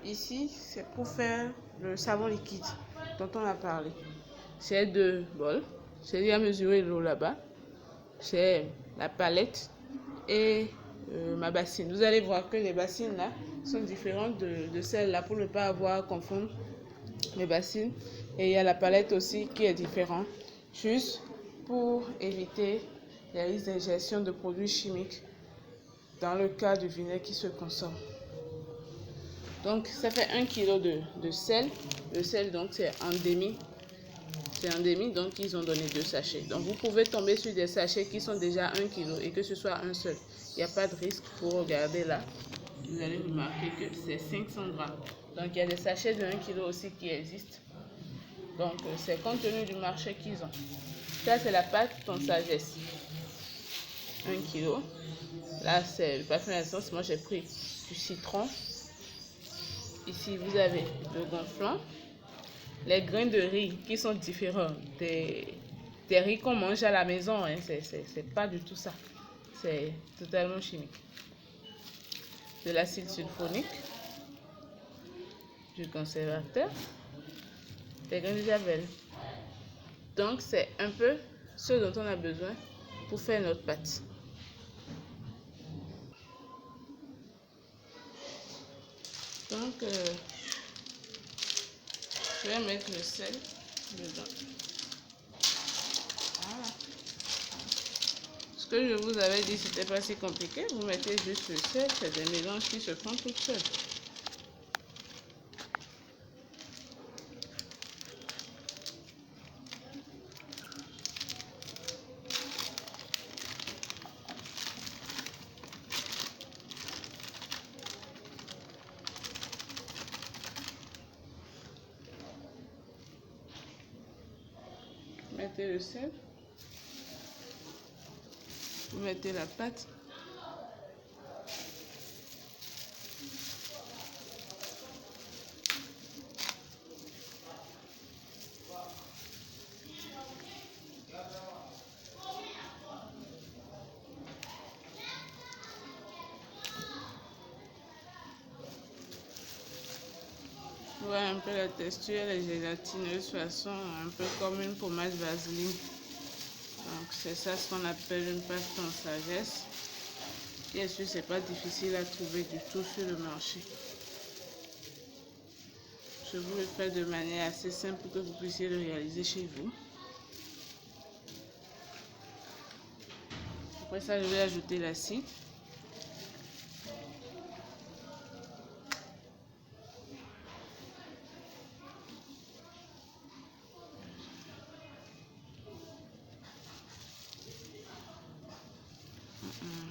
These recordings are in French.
ici, c'est pour faire le savon liquide dont on a parlé. J'ai 2 bols. J'ai déjà mesuré l'eau là-bas. J'ai la palette et ma bassine. Vous allez voir que les bassines là sont différentes de celles-là pour ne pas avoir à confondre les bassines. Et il y a la palette aussi qui est différente, juste pour éviter les risques d'ingestion de produits chimiques dans le cas du vinaigre qui se consomme. Donc ça fait 1 kg de sel. Le sel donc c'est en demi. C'est en demi, donc ils ont donné 2 sachets. Donc vous pouvez tomber sur des sachets qui sont déjà 1 kg et que ce soit un seul. Il n'y a pas de risque. Pour regarder là, vous allez remarquer que c'est 500 grammes. Donc il y a des sachets de 1 kg aussi qui existent. Donc c'est compte tenu du marché qu'ils ont. Ça c'est la pâte Ton Sagesse. 1 kg. Là c'est le parfum d'essence. Moi j'ai pris du citron. Ici vous avez le gonflant. Les grains de riz qui sont différents des riz qu'on mange à la maison, hein. C'est pas du tout ça. C'est totalement chimique. De l'acide sulfonique, du conservateur, des grains de javel. Donc c'est un peu ce dont on a besoin pour faire notre pâte. Donc je vais mettre le sel dedans. Voilà. Ce que je vous avais dit, c'était pas si compliqué. Vous mettez juste le sel, c'est des mélanges qui se font tout seuls. Mettez le sel. Vous mettez la pâte. Vous voyez un peu la texture, elle est gélatineuse, de façon un peu comme une pommade vaseline. Donc c'est ça ce qu'on appelle une pâte Ton Sagesse. Bien sûr, c'est pas difficile à trouver du tout sur le marché. Je vous le fais de manière assez simple pour que vous puissiez le réaliser chez vous. Après ça, je vais ajouter l'acide.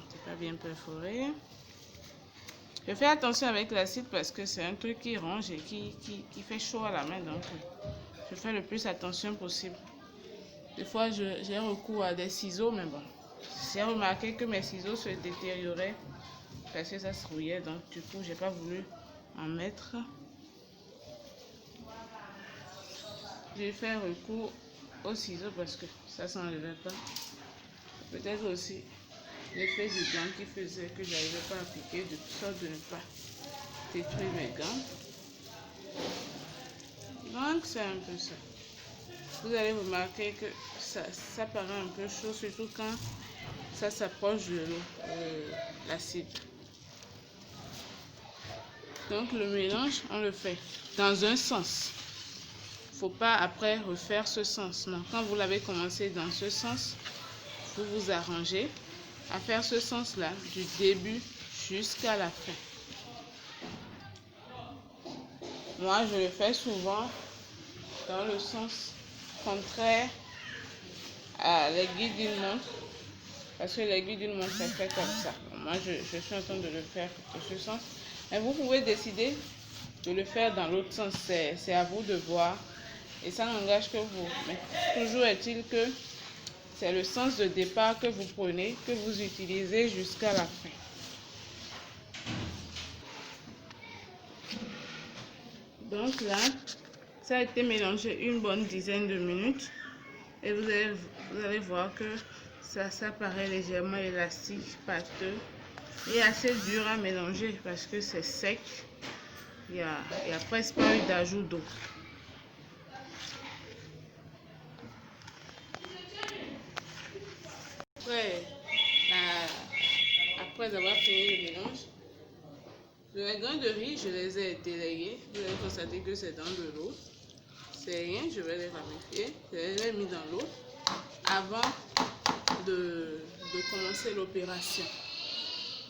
C'est pas bien perforé. Je fais attention avec l'acide parce que c'est un truc qui ronge et qui fait chaud à la main. Donc, je fais le plus attention possible. Des fois, j'ai recours à des ciseaux, mais bon. J'ai remarqué que mes ciseaux se détérioraient parce que ça se rouillait. Donc, du coup, j'ai pas voulu en mettre. J'ai fait recours aux ciseaux parce que ça s'enlevait pas. Peut-être aussi l'effet du gant qui faisait que j'arrivais pas à appliquer de sorte de ne pas détruire mes gants. Donc, c'est un peu ça. Vous allez remarquer que ça paraît un peu chaud, surtout quand ça s'approche de l'acide. Donc le mélange, on le fait dans un sens. Il ne faut pas après refaire ce sens. Non, quand vous l'avez commencé dans ce sens, vous vous arrangez à faire ce sens-là du début jusqu'à la fin. Moi, je le fais souvent dans le sens contraire à l'aiguille d'une montre, parce que l'aiguille d'une montre est fait comme ça. Moi, je suis en train de le faire dans ce sens. Mais vous pouvez décider de le faire dans l'autre sens. C'est à vous de voir. Et ça n'engage que vous. Mais toujours est-il que c'est le sens de départ que vous prenez, que vous utilisez jusqu'à la fin. Donc là, ça a été mélangé une bonne dizaine de minutes. Et vous allez voir que ça paraît légèrement élastique, pâteux et assez dur à mélanger parce que c'est sec. Il n'y a presque pas eu d'ajout d'eau. Après avoir fini le mélange, les grains de riz, je les ai délayés. Vous allez constater que c'est dans de l'eau. C'est rien, je vais les ramifier. Je les ai mis dans l'eau avant de commencer l'opération.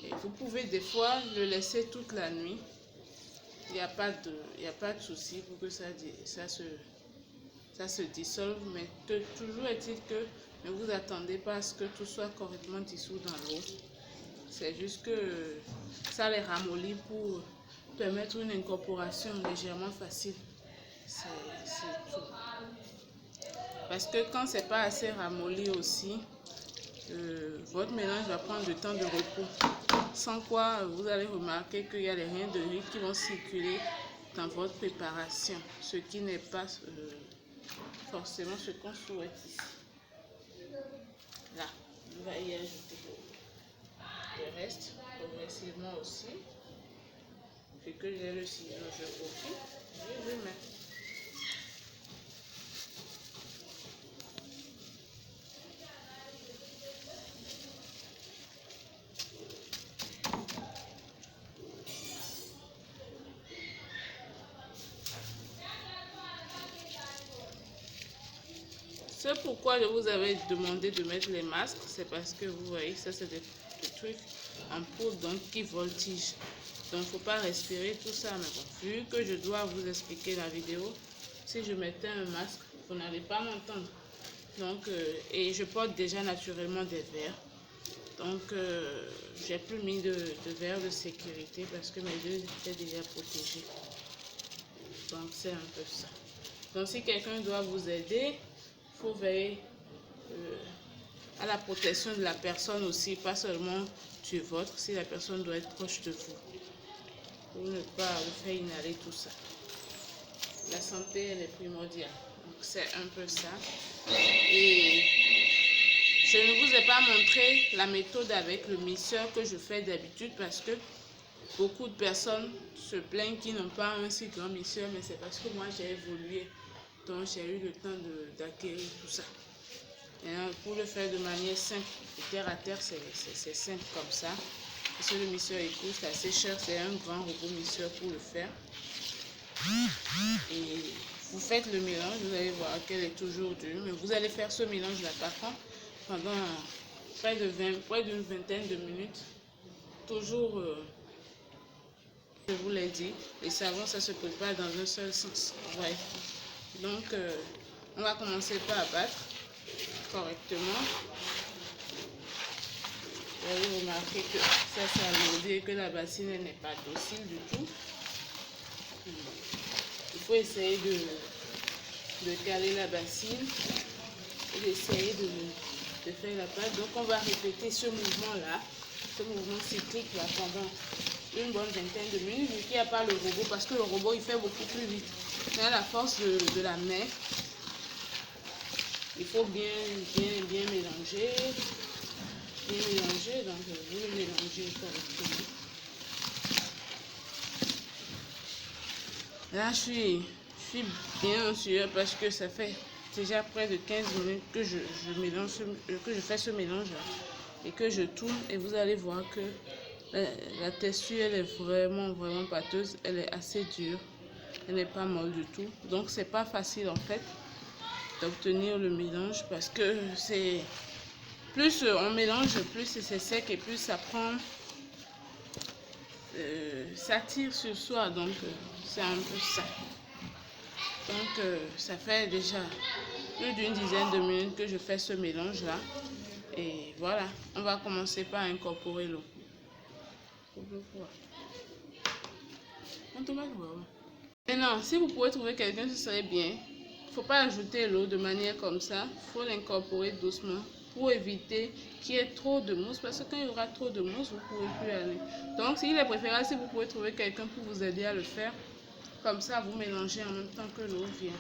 Et vous pouvez des fois le laisser toute la nuit. Il n'y a pas de souci pour que ça se dissolve. Mais toujours est-il que ne vous attendez pas à ce que tout soit correctement dissous dans l'eau. C'est juste que ça les ramollit pour permettre une incorporation légèrement facile. C'est tout. Parce que quand c'est pas assez ramolli aussi, votre mélange va prendre du temps de repos. Sans quoi, vous allez remarquer qu'il y a les grains de riz qui vont circuler dans votre préparation. Ce qui n'est pas forcément ce qu'on souhaite ici. Là, on va y ajouter le reste progressivement aussi. Vu que j'ai le ciseau, je profite et je mets. C'est pourquoi je vous avais demandé de mettre les masques, c'est parce que vous voyez, ça c'est des trucs en poudre donc qui voltigent. Donc il ne faut pas respirer tout ça. Mais bon, vu que je dois vous expliquer la vidéo, si je mettais un masque, vous n'allez pas m'entendre. Donc, et je porte déjà naturellement des verres. Donc, j'ai plus mis de verres de sécurité parce que mes yeux étaient déjà protégés. Donc, c'est un peu ça. Donc, si quelqu'un doit vous aider, il faut veiller à la protection de la personne aussi, pas seulement du vôtre, si la personne doit être proche de vous. Pour ne pas le faire inhaler tout ça. La santé, elle est primordiale. Donc, c'est un peu ça. Et je ne vous ai pas montré la méthode avec le mixeur que je fais d'habitude parce que beaucoup de personnes se plaignent qu'ils n'ont pas un si grand mixeur, mais c'est parce que moi j'ai évolué. Donc j'ai eu le temps d'acquérir tout ça. Et pour le faire de manière simple, de terre à terre, c'est simple comme ça. Parce que le mixeur est court, c'est assez cher, c'est un grand robot mixeur pour le faire. Et vous faites le mélange, vous allez voir qu'elle est toujours dure, mais vous allez faire ce mélange-là par contre pendant près d'une vingtaine de minutes. Toujours, je vous l'ai dit, les savons, ça se prépare dans un seul sens. Ouais. Donc, on va commencer par abattre correctement. Vous allez remarquer que ça s'alourdit et que la bassine n'est pas docile du tout. Il faut essayer de caler la bassine et d'essayer de faire la pâte. Donc on va répéter ce mouvement-là, ce mouvement cyclique-là pendant une bonne vingtaine de minutes, vu qu'il n'y a pas le robot, parce que le robot il fait beaucoup plus vite. Mais à la force de la main, il faut bien mélanger. Bien mélanger, donc vous le mélangez correctement. Là, je suis bien sûre parce que ça fait déjà près de 15 minutes que je fais ce mélange et que je tourne et vous allez voir que la texture elle est vraiment pâteuse, elle est assez dure, elle n'est pas molle du tout. Donc c'est pas facile en fait d'obtenir le mélange parce que c'est plus on mélange, plus c'est sec et plus ça prend ça tire sur soi, donc c'est un peu ça. Donc ça fait déjà plus d'une dizaine de minutes que je fais ce mélange là et voilà, on va commencer par incorporer l'eau. Maintenant, si vous pouvez trouver quelqu'un, ce serait bien. Il ne faut pas ajouter l'eau de manière comme ça, il faut l'incorporer doucement pour éviter qu'il y ait trop de mousse, parce que quand il y aura trop de mousse, vous ne pourrez plus aller. Donc, il est préférable si vous pouvez trouver quelqu'un pour vous aider à le faire. Comme ça, vous mélangez en même temps que l'eau vient.